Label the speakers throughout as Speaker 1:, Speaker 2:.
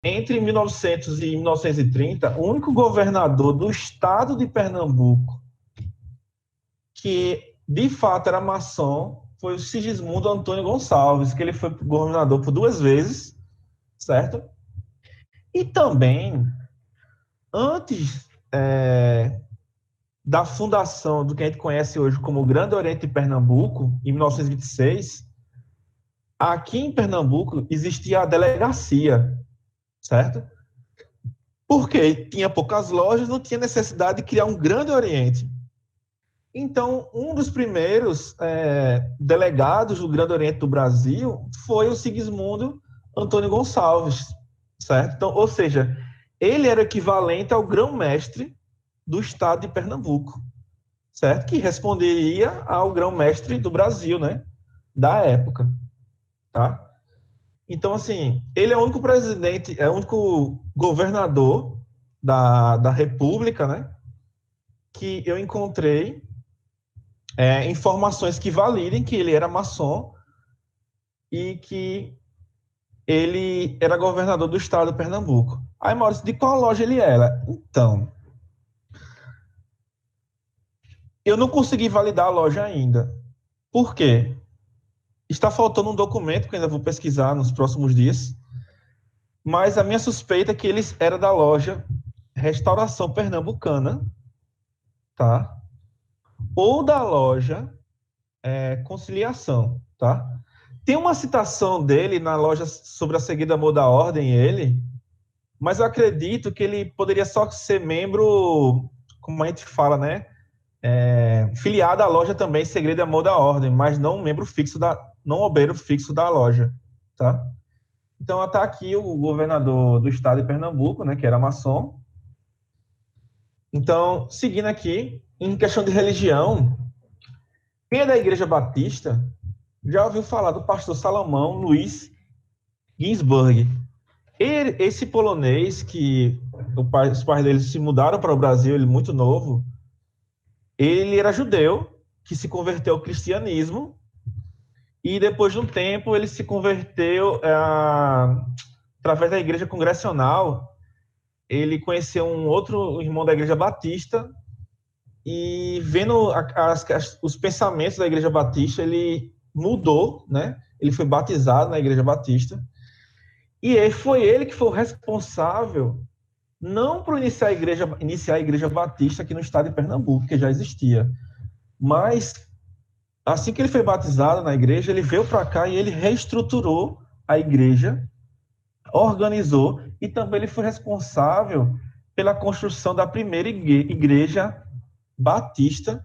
Speaker 1: entre 1900 e 1930, o único governador do estado de Pernambuco que, de fato, era maçom foi o Sigismundo Antônio Gonçalves, que ele foi governador por 2 vezes, certo? E também, antes da fundação do que a gente conhece hoje como Grande Oriente de Pernambuco, em 1926, aqui em Pernambuco existia a delegacia, certo? Porque tinha poucas lojas, não tinha necessidade de criar um Grande Oriente. Então, um dos primeiros delegados do Grande Oriente do Brasil foi o Sigismundo Antônio Gonçalves, certo? Então, ou seja, ele era equivalente ao grão-mestre do estado de Pernambuco, certo? Que responderia ao grão-mestre do Brasil, né? Da época, tá? Então, assim, ele é o único presidente, é o único governador da República, né? Que eu encontrei informações que validem que ele era maçom e que ele era governador do estado de Pernambuco. Aí, Maurício, de qual loja ele era? Então, eu não consegui validar a loja ainda. Por quê? Está faltando um documento que eu ainda vou pesquisar nos próximos dias, mas a minha suspeita é que ele era da loja Restauração Pernambucana, tá? Ou da loja Conciliação, tá? Tem uma citação dele na loja sobre a seguida amor da ordem, ele, mas eu acredito que ele poderia só ser membro, como a gente fala, né? Filiado à loja também Segredo e Amor da Ordem, mas não membro fixo não obreiro fixo da loja, tá? Então está aqui o governador do estado de Pernambuco, né, que era maçom. Então, seguindo aqui, em questão de religião, quem é da Igreja Batista já ouviu falar do pastor Salomão Luiz Ginsburg. Esse polonês que os pais dele se mudaram para o Brasil, ele muito novo, ele era judeu, que se converteu ao cristianismo, e depois de um tempo ele se converteu através da igreja congregacional. Ele conheceu um outro irmão da igreja batista, e vendo os pensamentos da igreja batista, ele mudou, né? Ele foi batizado na igreja batista, e foi ele que foi o responsável não por iniciar a igreja batista aqui no estado de Pernambuco, que já existia, mas assim que ele foi batizado na igreja, ele veio para cá e ele reestruturou a igreja, organizou, e também ele foi responsável pela construção da primeira igreja batista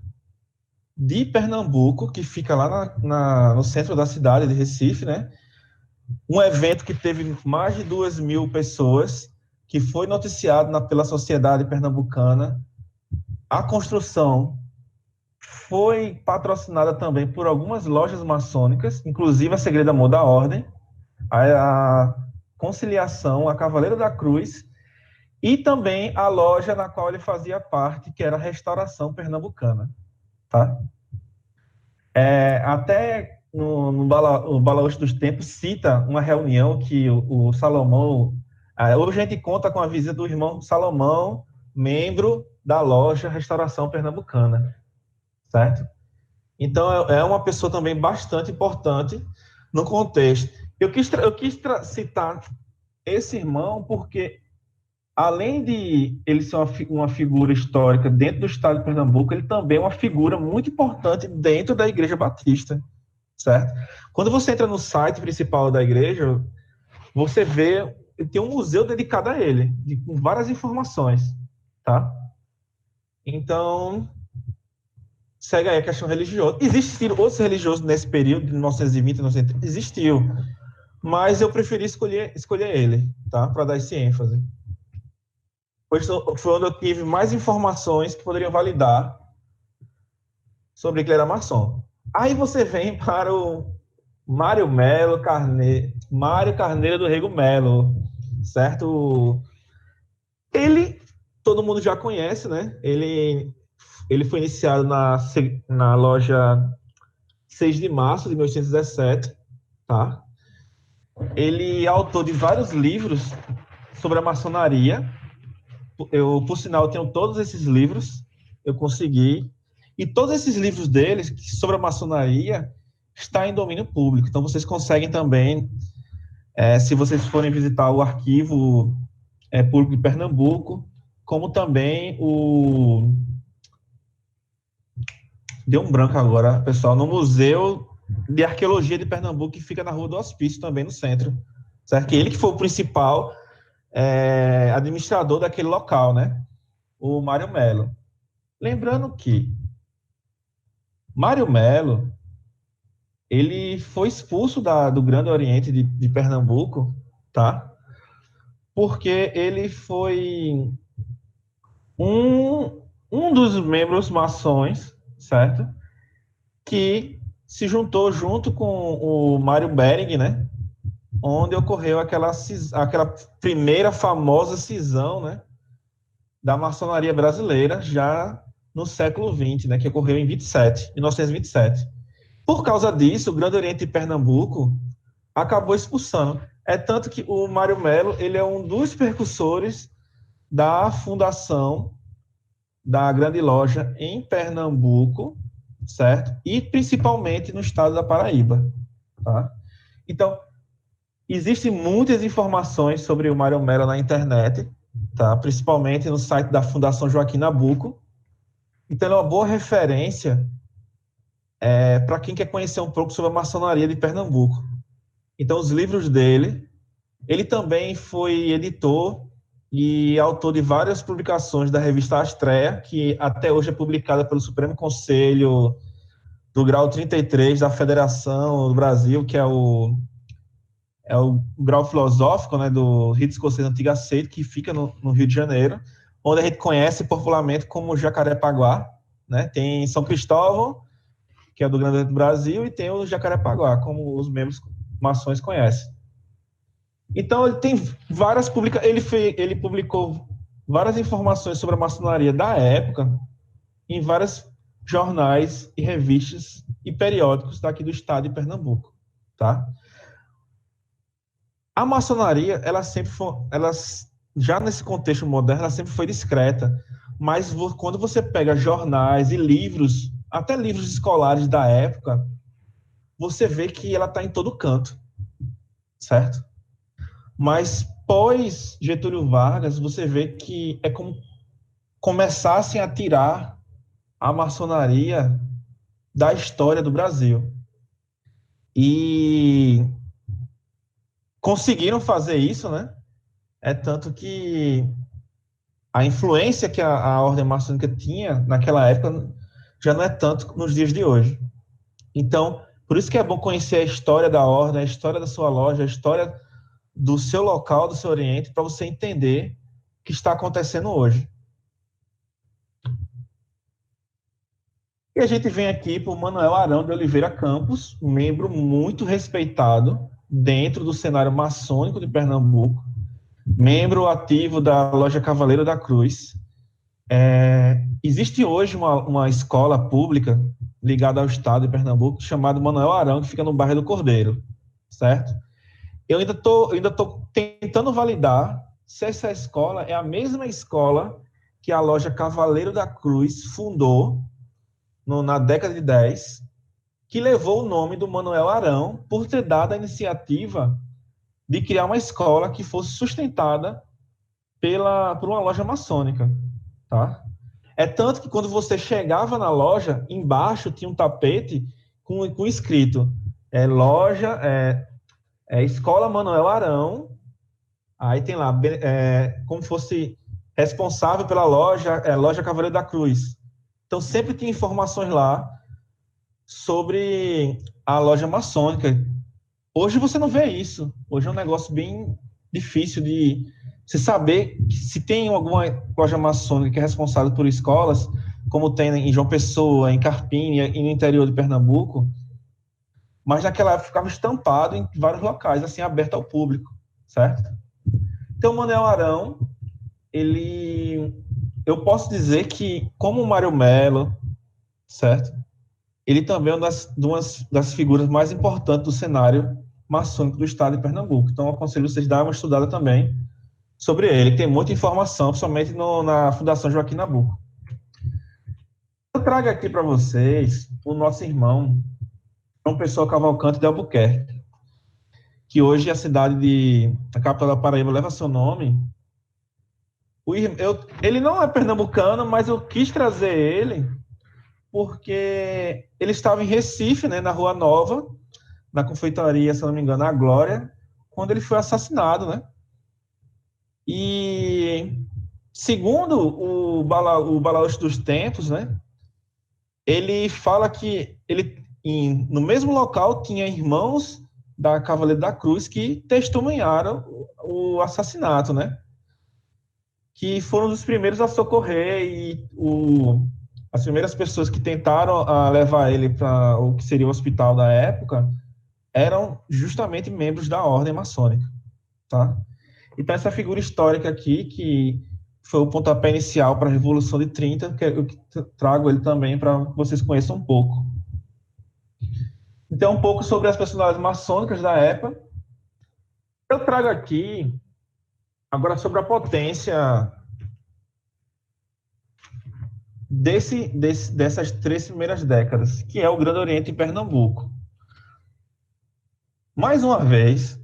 Speaker 1: de Pernambuco, que fica lá no centro da cidade de Recife, né? Um evento que teve mais de 2.000 pessoas, que foi noticiado pela sociedade pernambucana. A construção foi patrocinada também por algumas lojas maçônicas, inclusive a Segredo Amor da Ordem, a Conciliação, a Cavaleiro da Cruz, e também a loja na qual ele fazia parte, que era a Restauração Pernambucana. Tá? Até no Balaúcho dos Tempos cita uma reunião que o Salomão... hoje a gente conta com a visita do irmão Salomão, membro da loja Restauração Pernambucana, certo? Então, é uma pessoa também bastante importante no contexto. Eu quis citar esse irmão porque, além de ele ser uma figura histórica dentro do estado de Pernambuco, ele também é uma figura muito importante dentro da Igreja Batista, certo? Quando você entra no site principal da igreja, você vê, tem um museu dedicado a ele, com várias informações, tá? Então, segue aí a questão religiosa. Existiram outros religiosos nesse período, de 1920 a 1930, existiu, mas eu preferi escolher ele, tá? Para dar esse ênfase. Foi onde eu tive mais informações que poderiam validar sobre que ele era maçom. Aí você vem para o Mário Carneiro do Rego Melo, certo? Ele, todo mundo já conhece, né? Ele foi iniciado na loja 6 de março de 1817, tá? Ele é autor de vários livros sobre a maçonaria. Eu, por sinal, tenho todos esses livros, eu consegui. E todos esses livros deles, sobre a maçonaria, está em domínio público. Então, vocês conseguem também, se vocês forem visitar o arquivo público de Pernambuco, como também Deu um branco agora, pessoal, no Museu de Arqueologia de Pernambuco, que fica na Rua do Hospício, também no centro. Certo? Que ele que foi o principal administrador daquele local, né? O Mário Melo. Lembrando que Mário Melo, ele foi expulso do Grande Oriente de Pernambuco, tá? Porque ele foi um dos membros maçons, certo? Que se juntou junto com o Mário Bering, né? Onde ocorreu aquela primeira famosa cisão, né? Da maçonaria brasileira, já no século XX, né? Que ocorreu em 1927. Por causa disso, o Grande Oriente de Pernambuco acabou expulsando. É tanto que o Mário Melo, ele é um dos percussores da fundação da Grande Loja em Pernambuco, certo? E principalmente no estado da Paraíba, tá? Então, existem muitas informações sobre o Mário Melo na internet, tá? Principalmente no site da Fundação Joaquim Nabuco. Então, é uma boa referência para quem quer conhecer um pouco sobre a maçonaria de Pernambuco. Então, os livros dele, ele também foi editor e autor de várias publicações da revista Astrea, que até hoje é publicada pelo Supremo Conselho do Grau 33 da Federação do Brasil, que é o grau filosófico, né, do Rito Escocês Antigo Aceito, que fica no Rio de Janeiro, onde a gente conhece popularmente como Jacarepaguá, né? Tem São Cristóvão, que é do Grande do Brasil, e tem o Jacarepaguá, como os membros maçons conhecem. Então, ele tem várias ele publicou várias informações sobre a maçonaria da época em vários jornais e revistas e periódicos daqui do estado de Pernambuco, tá? A maçonaria, já nesse contexto moderno, ela sempre foi discreta, mas quando você pega jornais e livros, até livros escolares da época, você vê que ela está em todo canto, certo? Mas pós Getúlio Vargas, você vê que é como começassem a tirar a maçonaria da história do Brasil. E conseguiram fazer isso, né? É tanto que a influência que a ordem maçônica tinha naquela época já não é tanto nos dias de hoje. Então, por isso que é bom conhecer a história da ordem, a história da sua loja, a história do seu local, do seu oriente, para você entender o que está acontecendo hoje. E a gente vem aqui para o Manuel Arão de Oliveira Campos, um membro muito respeitado dentro do cenário maçônico de Pernambuco, membro ativo da Loja Cavaleiro da Cruz. Existe hoje uma escola pública ligada ao estado de Pernambuco, chamada Manuel Arão, que fica no bairro do Cordeiro, certo? Eu ainda tô tentando validar se essa escola é a mesma escola que a Loja Cavaleiro da Cruz fundou na década de 10, que levou o nome do Manuel Arão por ter dado a iniciativa de criar uma escola que fosse sustentada por uma loja maçônica, tá? É tanto que quando você chegava na loja, embaixo tinha um tapete com escrito Escola Manuel Arão, aí tem lá, como fosse responsável pela Loja Cavaleiro da Cruz. Então, sempre tinha informações lá sobre a loja maçônica. Hoje você não vê isso. Hoje é um negócio bem difícil de você saber se tem alguma loja maçônica que é responsável por escolas, como tem em João Pessoa, em Carpina e no interior de Pernambuco, mas naquela época ficava estampado em vários locais, assim, aberto ao público, certo? Então, o Manuel Arão, eu posso dizer que, como o Mário Melo, certo? Ele também é uma das figuras mais importantes do cenário maçônico do estado de Pernambuco. Então, eu aconselho vocês a dar uma estudada também sobre ele. Tem muita informação, principalmente na Fundação Joaquim Nabuco. Eu trago aqui para vocês o nosso irmão, João Pessoa Cavalcante de Albuquerque, que hoje a a capital da Paraíba, leva seu nome. Ele não é pernambucano, mas eu quis trazer ele porque ele estava em Recife, né, na Rua Nova, na confeitaria, se não me engano, a Glória, quando ele foi assassinado, né? E segundo o Balaúste dos Tempos, né, ele fala que no mesmo local tinha irmãos da Cavaleiro da Cruz que testemunharam o assassinato, né? Que foram os primeiros a socorrer e as primeiras pessoas que tentaram levar ele para o que seria o hospital da época eram justamente membros da ordem maçônica, tá? Então, essa figura histórica aqui, que foi o pontapé inicial para a Revolução de 30, que eu trago ele também para que vocês conheçam um pouco. Então, um pouco sobre as personalidades maçônicas da época. Eu trago aqui, agora, sobre a potência dessas 3 primeiras décadas, que é o Grande Oriente e Pernambuco. Mais uma vez,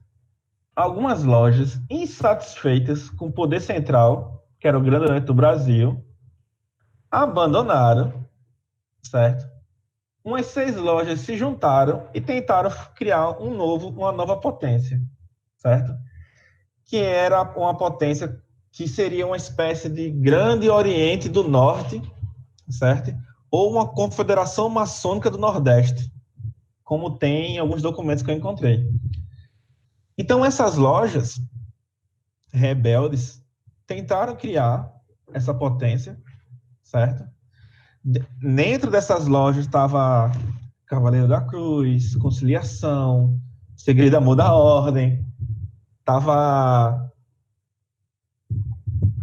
Speaker 1: algumas lojas insatisfeitas com o poder central, que era o Grande Oriente do Brasil, abandonaram, certo? Umas 6 lojas se juntaram e tentaram criar uma nova potência, certo? Que era uma potência que seria uma espécie de Grande Oriente do Norte, certo? Ou uma confederação maçônica do Nordeste, como tem em alguns documentos que eu encontrei. Então, essas lojas rebeldes tentaram criar essa potência, certo? Dentro dessas lojas estava Cavaleiro da Cruz, Conciliação, Segredo Amor da Ordem, estava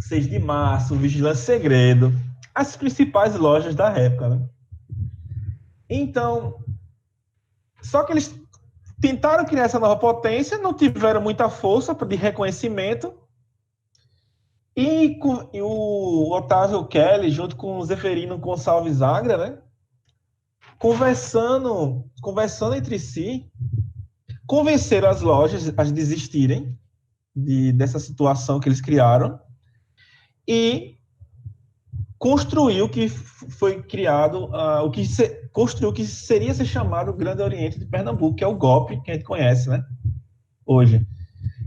Speaker 1: 6 de Março, Vigilância Segredo, as principais lojas da época, né? Então, só que eles tentaram criar essa nova potência, não tiveram muita força de reconhecimento, e o Otávio Kelly, junto com o Zeferino Gonçalves Agra, né, conversando entre si, convenceram as lojas a desistirem dessa situação que eles criaram e construiu o que foi criado, construiu o que seria ser chamado o Grande Oriente de Pernambuco, que é o GOP, que a gente conhece, né, hoje.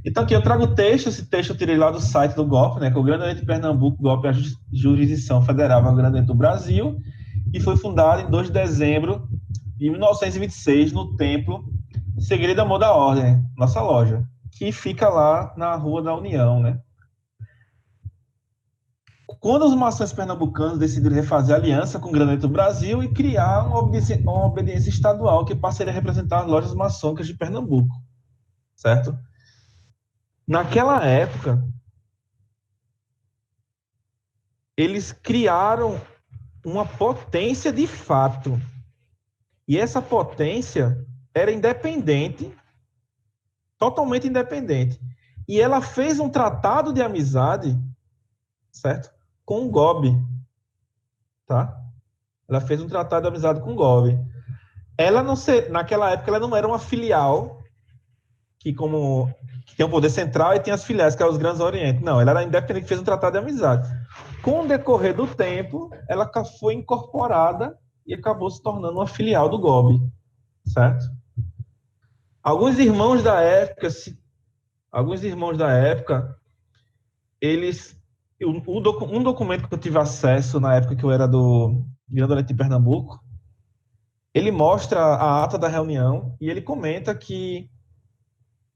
Speaker 1: Então, aqui eu trago o texto, esse texto eu tirei lá do site do GOP, né, que é o Grande Oriente de Pernambuco, GOP é a jurisdição federal do Grande Oriente do Brasil, e foi fundado em 2 de dezembro de 1926, no Templo Segredo Amor da Ordem, nossa loja, que fica lá na Rua da União, né. Quando os maçons pernambucanos decidiram refazer aliança com o Grande Oriente do Brasil e criar uma obediência estadual que passaria a representar as lojas maçônicas de Pernambuco, certo? Naquela época, eles criaram uma potência de fato. E essa potência era independente, totalmente independente. E ela fez um tratado de amizade, certo? Com o GOB, tá? Ela fez um tratado de amizade com o GOB. Naquela época, ela não era uma filial que tem o poder central e tem as filiais, que é os Grandes Orientes. Não, ela era independente, fez um tratado de amizade. Com o decorrer do tempo, ela foi incorporada e acabou se tornando uma filial do GOB, certo? Alguns irmãos da época, um documento que eu tive acesso na época que eu era do Grande Oriente de Pernambuco, ele mostra a ata da reunião e ele comenta que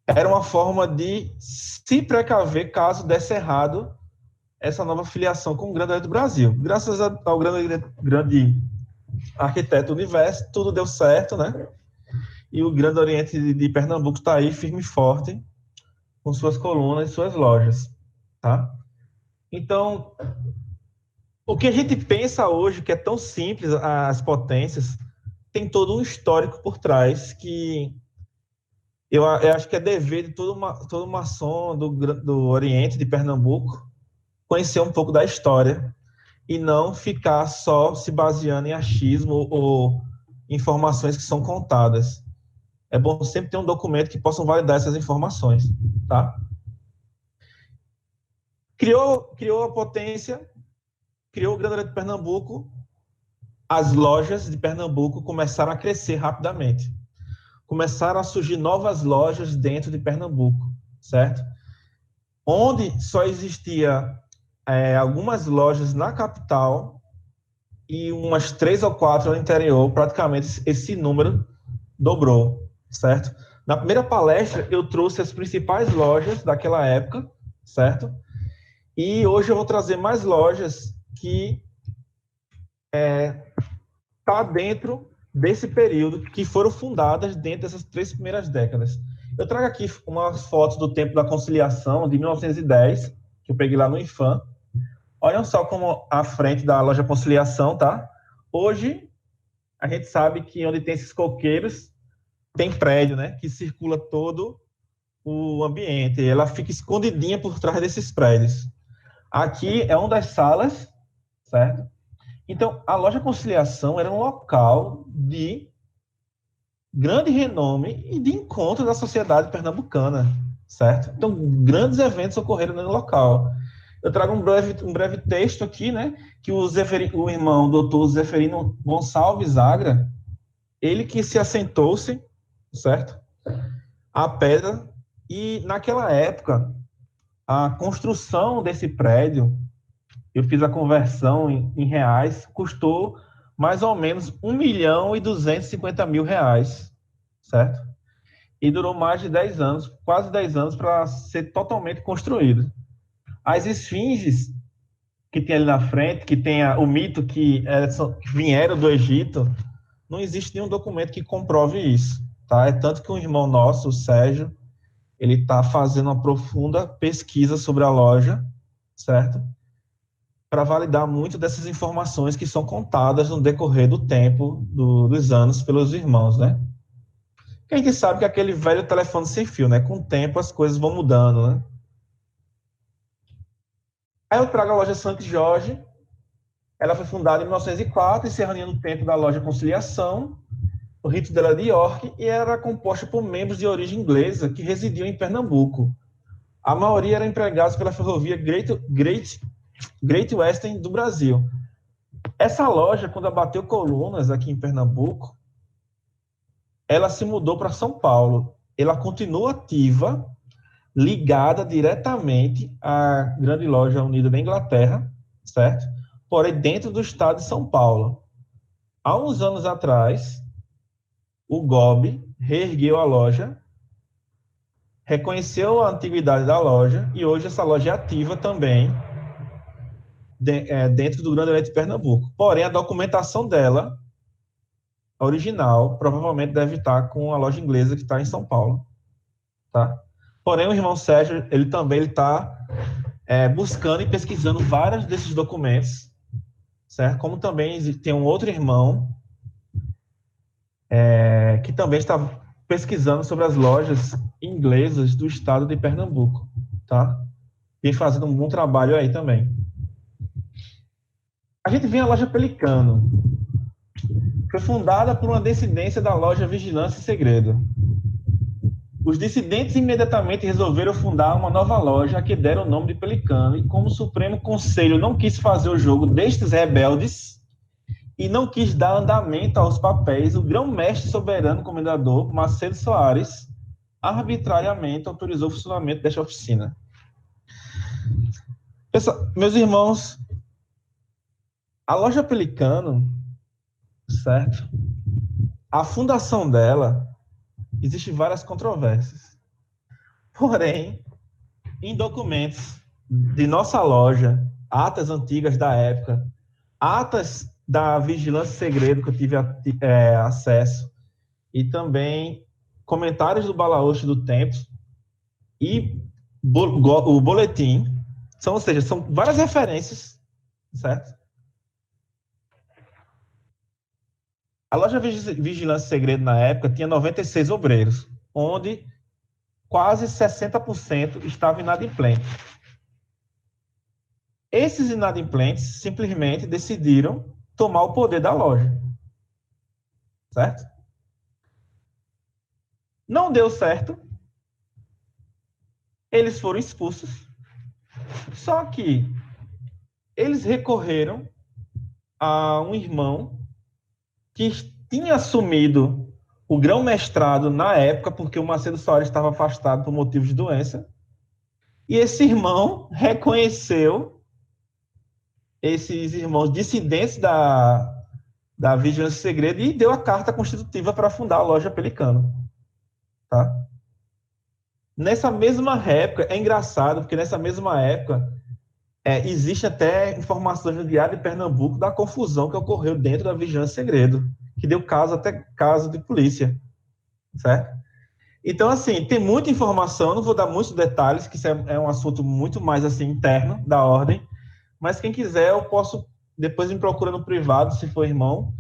Speaker 1: era uma forma de se precaver caso desse errado essa nova filiação com o Grande Oriente do Brasil. Graças ao grande arquiteto do universo, tudo deu certo, né? E o Grande Oriente de Pernambuco está aí firme e forte, com suas colunas e suas lojas, tá? Então, o que a gente pensa hoje, que é tão simples, as potências, tem todo um histórico por trás que eu acho que é dever de todo maçom do Oriente, de Pernambuco, conhecer um pouco da história e não ficar só se baseando em achismo ou informações que são contadas. É bom sempre ter um documento que possa validar essas informações, tá? Criou a potência, criou o Grande de Pernambuco, as lojas de Pernambuco começaram a crescer rapidamente. Começaram a surgir novas lojas dentro de Pernambuco, certo? Onde só existia algumas lojas na capital e umas 3 ou 4 no interior, praticamente esse número dobrou, certo? Na primeira palestra, eu trouxe as principais lojas daquela época, certo? E hoje eu vou trazer mais lojas que tá dentro desse período, que foram fundadas dentro dessas 3 primeiras décadas. Eu trago aqui umas fotos do tempo da conciliação, de 1910, que eu peguei lá no IFAM. Olhem só como a frente da loja Conciliação, tá? Hoje, a gente sabe que onde tem esses coqueiros, tem prédio, né? Que circula todo o ambiente. Ela fica escondidinha por trás desses prédios. Aqui é uma das salas, certo? Então, a loja Conciliação era um local de grande renome e de encontro da sociedade pernambucana, certo? Então, grandes eventos ocorreram no local. Eu trago um breve texto aqui, né, que o irmão doutor Zeferino Gonçalves Agra, ele que se assentou-se, certo? A pedra, e naquela época, a construção desse prédio, eu fiz a conversão em reais, custou mais ou menos 1.250.000 reais, certo? E durou mais de 10 anos, quase 10 anos, para ser totalmente construído. As esfinges que tem ali na frente, que tem o mito que vieram do Egito, não existe nenhum documento que comprove isso, tá? É tanto que um irmão nosso, o Sérgio, ele está fazendo uma profunda pesquisa sobre a loja, certo? Para validar muito dessas informações que são contadas no decorrer do tempo, dos anos, pelos irmãos, né? Que a gente sabe que é aquele velho telefone sem fio, né? Com o tempo as coisas vão mudando, né? Aí eu trago a loja Santo Jorge. Ela foi fundada em 1904, encerrando no tempo da loja Conciliação. O rito dela é de York e era composta por membros de origem inglesa que residiam em Pernambuco. A maioria eram empregados pela ferrovia Great Western do Brasil. Essa loja, quando abateu colunas aqui em Pernambuco, ela se mudou para São Paulo. Ela continua ativa, ligada diretamente à grande loja unida da Inglaterra, certo? Porém, dentro do estado de São Paulo. Há uns anos atrás, o GOB reergueu a loja, reconheceu a antiguidade da loja e hoje essa loja é ativa também dentro do Grande Oriente de Pernambuco. Porém, a documentação dela, a original, provavelmente deve estar com a loja inglesa que está em São Paulo, tá? Porém, o irmão Sérgio, ele também está buscando e pesquisando vários desses documentos, certo? Como também tem um outro irmão que também está pesquisando sobre as lojas inglesas do estado de Pernambuco, tá? E fazendo um bom trabalho aí também. A gente vê a loja Pelicano. Foi fundada por uma descendência da loja Vigilância e Segredo. Os dissidentes imediatamente resolveram fundar uma nova loja a que deram o nome de Pelicano, e como o Supremo Conselho não quis fazer o jogo destes rebeldes e não quis dar andamento aos papéis, o grão-mestre soberano comendador Macedo Soares arbitrariamente autorizou o funcionamento desta oficina. Meus irmãos, a loja Pelicano, certo? A fundação dela, existem várias controvérsias. Porém, em documentos de nossa loja, atas antigas da época, atas da Vigilância Segredo que eu tive acesso, e também comentários do Balaúcho do Tempo e o boletim, ou seja, são várias referências, certo? A loja Vigilância Segredo, na época, tinha 96 obreiros, onde quase 60% estavam inadimplentes. Esses inadimplentes simplesmente decidiram tomar o poder da loja. Certo? Não deu certo. Eles foram expulsos. Só que eles recorreram a um irmão que tinha assumido o grão-mestrado na época, porque o Macedo Soares estava afastado por motivos de doença. E esse irmão reconheceu esses irmãos dissidentes da Vigilância Segredo e deu a carta constitutiva para fundar a loja Pelicano. Tá? Nessa mesma época, é engraçado, porque nessa mesma época, existe até informações no Diário de Pernambuco da confusão que ocorreu dentro da Vigilância Segredo, que deu até caso de polícia, certo? Então, assim, tem muita informação, não vou dar muitos detalhes, que isso é um assunto muito mais, assim, interno da ordem, mas quem quiser, eu posso, depois me procura no privado, se for irmão,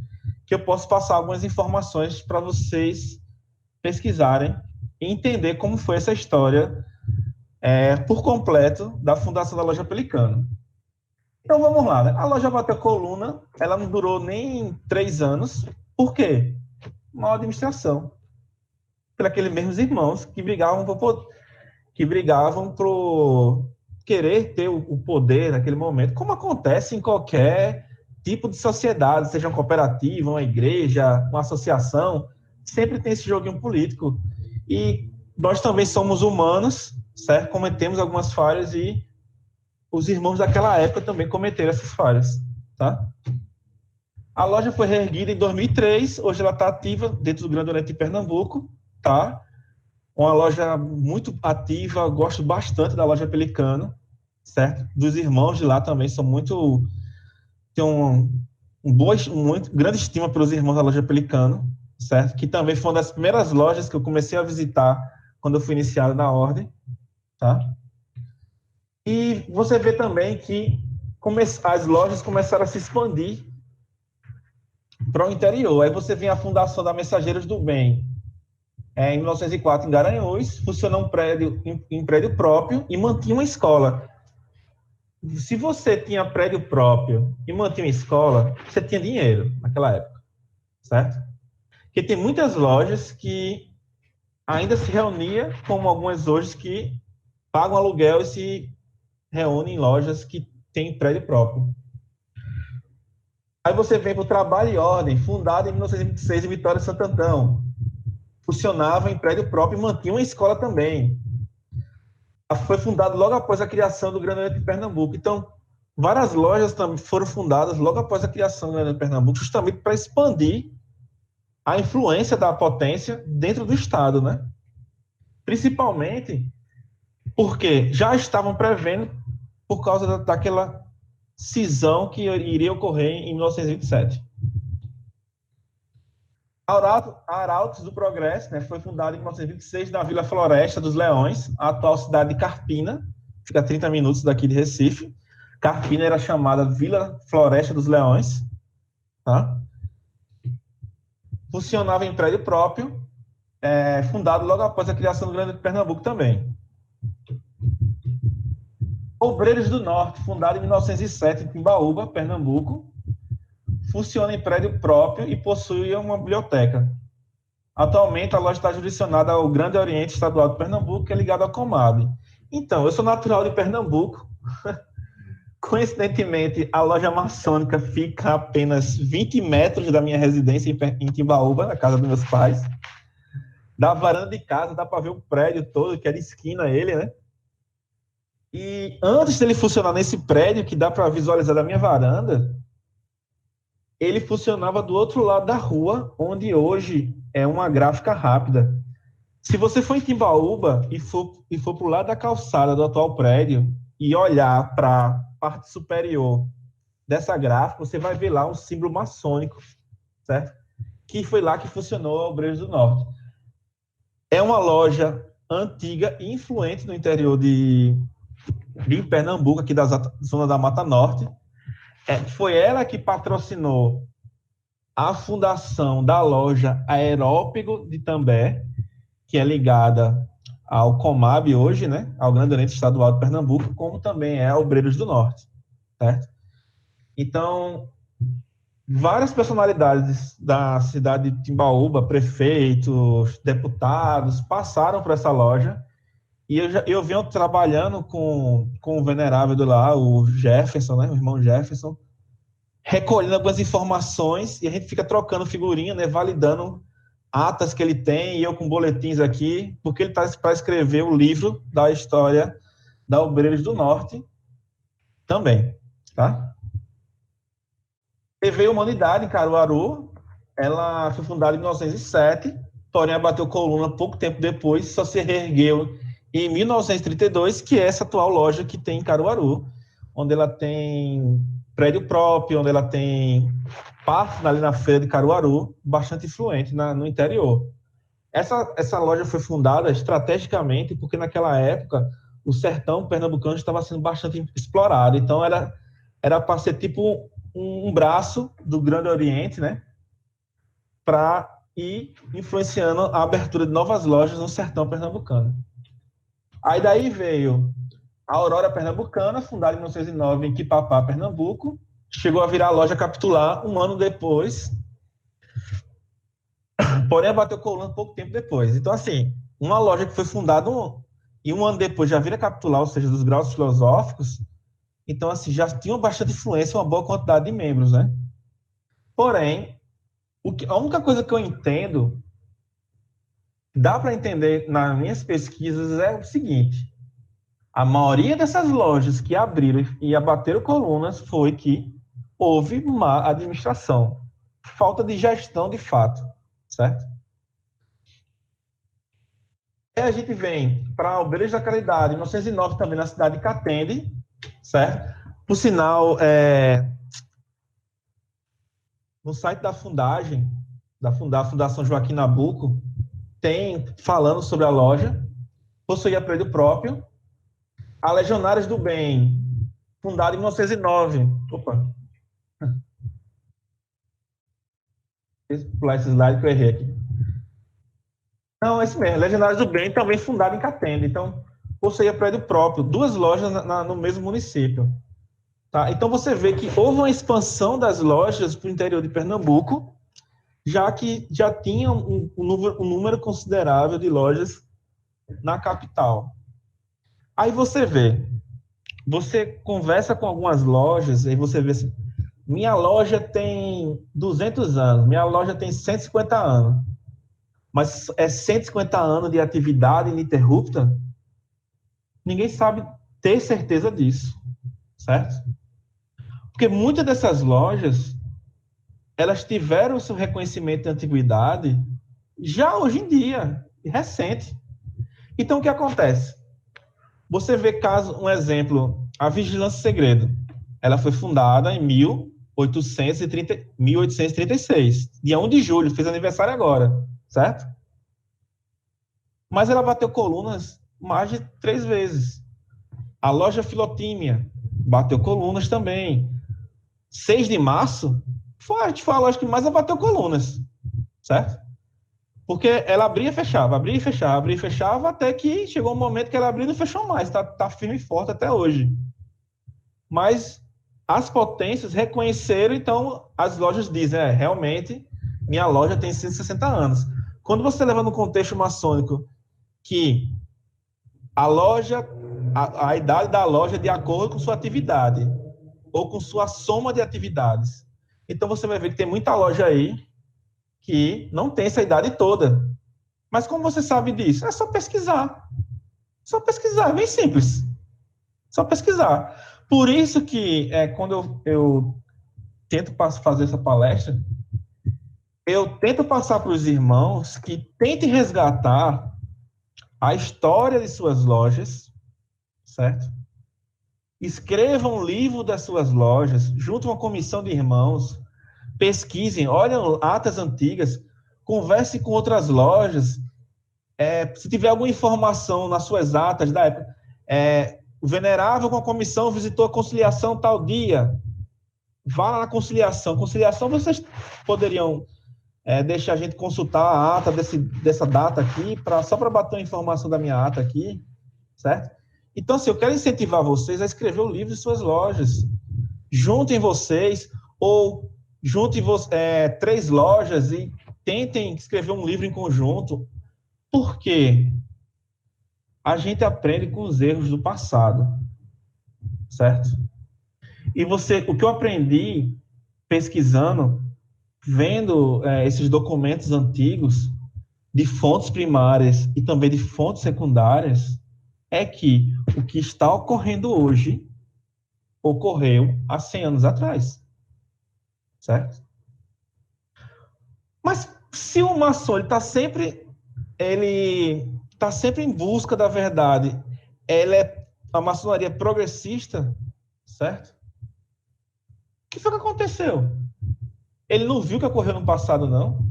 Speaker 1: que eu posso passar algumas informações para vocês pesquisarem e entender como foi essa história por completo da fundação da loja Pelicano. Então vamos lá, né? A loja bateu coluna, ela não durou nem 3 anos. Por quê? Má administração. Por aqueles mesmos irmãos que brigavam por querer ter o poder naquele momento, como acontece em qualquer tipo de sociedade, seja uma cooperativa, uma igreja, uma associação, sempre tem esse joguinho político. E nós também somos humanos, certo? Cometemos algumas falhas e os irmãos daquela época também cometeram essas falhas, tá? A loja foi reerguida em 2003, hoje ela está ativa dentro do Grande Oriente de Pernambuco, tá? Uma loja muito ativa, gosto bastante da loja Pelicano, certo? Dos irmãos de lá também são muito... Tem muito grande estima pelos irmãos da loja Pelicano, certo? Que também foi uma das primeiras lojas que eu comecei a visitar quando eu fui iniciado na ordem, tá? E você vê também que as lojas começaram a se expandir para o interior. Aí você vê a fundação da Mensageiros do Bem, em 1904, em Garanhuns, funcionou em prédio próprio e mantinha uma escola. Se você tinha prédio próprio e mantinha uma escola, você tinha dinheiro naquela época, certo? Porque tem muitas lojas que ainda se reuniam, como algumas hoje que pagam aluguel e se reúnem em lojas que têm prédio próprio. Aí você vem para o Trabalho e Ordem, fundado em 1926 em Vitória de Santo Antão. Funcionava em prédio próprio e mantinha uma escola também. Foi fundado logo após a criação do Grande Oriente de Pernambuco. Então, várias lojas também foram fundadas logo após a criação do Grande Oriente de Pernambuco, justamente para expandir a influência da potência dentro do Estado, né? Principalmente porque já estavam prevendo por causa daquela cisão que iria ocorrer em 1927. A Arautos do Progresso, né, foi fundada em 1926 na Vila Floresta dos Leões, a atual cidade de Carpina, fica a 30 minutos daqui de Recife. Carpina era chamada Vila Floresta dos Leões, tá? Funcionava em prédio próprio, fundado logo após a criação do Grande Pernambuco também. Obreiros do Norte, fundado em 1907 em Timbaúba, Pernambuco, funciona em prédio próprio e possui uma biblioteca. Atualmente, a loja está jurisdicionada ao Grande Oriente Estadual de Pernambuco, que é ligado à Comab. Então, eu sou natural de Pernambuco. Coincidentemente, a loja maçônica fica a apenas 20 metros da minha residência em Timbaúba, na casa dos meus pais. Da varanda de casa, dá para ver o prédio todo, que é de esquina ele, né? E antes dele funcionar nesse prédio, que dá para visualizar da minha varanda, ele funcionava do outro lado da rua, onde hoje é uma gráfica rápida. Se você for em Timbaúba e for para o lado da calçada do atual prédio e olhar para a parte superior dessa gráfica, você vai ver lá um símbolo maçônico, certo? Que foi lá que funcionou a Obreiros do Norte. É uma loja antiga e influente no interior de Pernambuco, aqui da zona da Mata Norte. Foi ela que patrocinou a fundação da loja Aerópego de També, que é ligada ao Comab hoje, né, ao Grande Oriente Estadual de Pernambuco, como também é a Obreiros do Norte, certo? Então, várias personalidades da cidade de Timbaúba, prefeitos, deputados, passaram por essa loja, e eu venho trabalhando com o venerável do lá, o Jefferson, né, o irmão Jefferson, recolhendo algumas informações, e a gente fica trocando figurinha, né, validando atas que ele tem, e eu com boletins aqui, porque ele está para escrever o livro da história da Obreiros do Norte também, tá? TV Humanidade, em Caruaru, ela foi fundada em 1907, porém abateu coluna pouco tempo depois, só se reergueu em 1932, que é essa atual loja que tem em Caruaru, onde ela tem prédio próprio, onde ela tem parte ali na feira de Caruaru, bastante influente no interior. Essa loja foi fundada estrategicamente porque naquela época o sertão pernambucano estava sendo bastante explorado, então era para ser tipo um braço do Grande Oriente, né, para ir influenciando a abertura de novas lojas no sertão pernambucano. Aí daí veio a Aurora Pernambucana, fundada em 1909 em Quipapá, Pernambuco, chegou a virar a loja capitular um ano depois, porém abateu coluna pouco tempo depois. Então, assim, uma loja que foi fundada e um ano depois já vira capitular, ou seja, dos graus filosóficos, então, assim, já tinham bastante influência, uma boa quantidade de membros, né? Porém, a única coisa que eu entendo, dá para entender nas minhas pesquisas, é o seguinte: a maioria dessas lojas que abriram e abateram colunas foi que houve má administração, falta de gestão de fato, certo? Aí a gente vem para o Obreiros da Caridade, em 1909 também na cidade de Catende, certo? Por sinal, no site da Fundagem, da Fundação Joaquim Nabuco, tem falando sobre a loja, possuía prédio próprio. A Legionários do Bem, fundada em 1909. Opa, deixa eu pular esse slide que eu errei aqui. Não, é isso mesmo. Legionários do Bem, também fundada em Catende. Então, possuía prédio próprio, duas lojas no mesmo município. Tá? Então, você vê que houve uma expansão das lojas para o interior de Pernambuco, já que já tinha um número considerável de lojas na capital. Aí você conversa com algumas lojas, e você vê assim, minha loja tem 200 anos, minha loja tem 150 anos, mas é 150 anos de atividade ininterrupta? Ninguém sabe ter certeza disso, certo? Porque muitas dessas lojas, elas tiveram o seu reconhecimento de antiguidade já hoje em dia, recente. Então, o que acontece? Você vê um exemplo, a Vigilância Segredo. Ela foi fundada em 1836, dia 1 de julho, fez aniversário agora, certo? Mas ela bateu colunas mais de 3 vezes. A loja Filotímia bateu colunas também. 6 de março foi a loja que mais abateu colunas, certo? Porque ela abria e fechava, abria e fechava, abria e fechava, até que chegou um momento que ela abriu e não fechou mais. Tá firme e forte até hoje. Mas as potências reconheceram, então as lojas dizem, realmente, minha loja tem 160 anos. Quando você leva no contexto maçônico que a loja, a idade da loja é de acordo com sua atividade, ou com sua soma de atividades. Então você vai ver que tem muita loja aí que não tem essa idade toda. Mas como você sabe disso? É só pesquisar. Só pesquisar, é bem simples. Só pesquisar. Por isso que quando eu tento fazer essa palestra, eu tento passar para os irmãos que tentem resgatar a história de suas lojas, certo? Escrevam um livro das suas lojas, junto a uma comissão de irmãos, pesquisem, olhem atas antigas, converse com outras lojas, se tiver alguma informação nas suas atas da época, o venerável com a comissão visitou a conciliação tal dia, vá lá na conciliação. Conciliação vocês poderiam deixa a gente consultar a ata dessa data aqui, só para bater uma informação da minha ata aqui, certo? Então, assim, eu quero incentivar vocês a escrever o livro de suas lojas. Juntem vocês, ou juntem 3 lojas e tentem escrever um livro em conjunto. Por quê? A gente aprende com os erros do passado, certo? E o que eu aprendi pesquisando, vendo esses documentos antigos de fontes primárias e também de fontes secundárias, é que o que está ocorrendo hoje ocorreu há 100 anos atrás, certo? Mas se o maçom ele está sempre em busca da verdade, a maçonaria progressista, certo? O que foi que aconteceu? Ele não viu o que ocorreu no passado, não,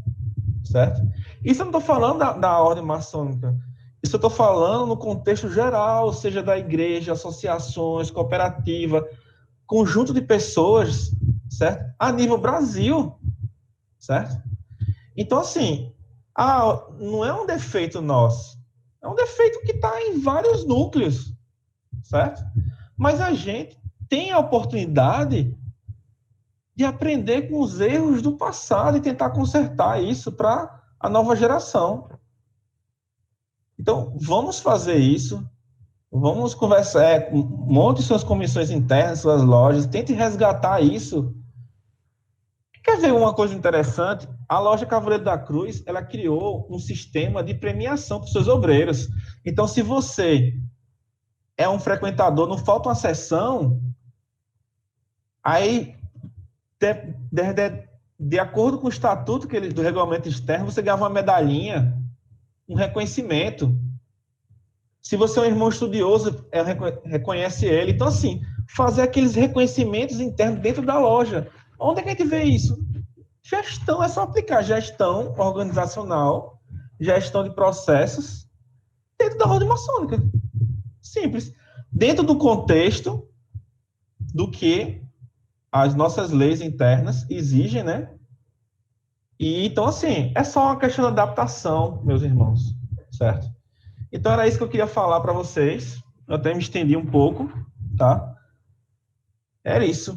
Speaker 1: certo? Isso eu não estou falando da ordem maçônica. Isso eu estou falando no contexto geral, seja da igreja, associações, cooperativa, conjunto de pessoas, certo? A nível Brasil, certo? Então, assim, não é um defeito nosso. É um defeito que está em vários núcleos, certo? Mas a gente tem a oportunidade de aprender com os erros do passado e tentar consertar isso para a nova geração. Então, vamos fazer isso. Vamos conversar, monte suas comissões internas, suas lojas, tente resgatar isso. Quer ver uma coisa interessante? A loja Cavaleiro da Cruz, ela criou um sistema de premiação para os seus obreiros. Então, se você é um frequentador, não falta uma sessão, aí, de acordo com o estatuto do regulamento externo, você ganhava uma medalhinha, um reconhecimento. Se você é um irmão estudioso, reconhece ele. Então, assim, fazer aqueles reconhecimentos internos dentro da loja. Onde é que a gente vê isso? Gestão, é só aplicar gestão organizacional, gestão de processos, dentro da ordem maçônica. Simples. Dentro do contexto do que as nossas leis internas exigem, né? E, então, assim, é só uma questão de adaptação, meus irmãos, certo? Então, era isso que eu queria falar para vocês. Eu até me estendi um pouco, tá? Era isso.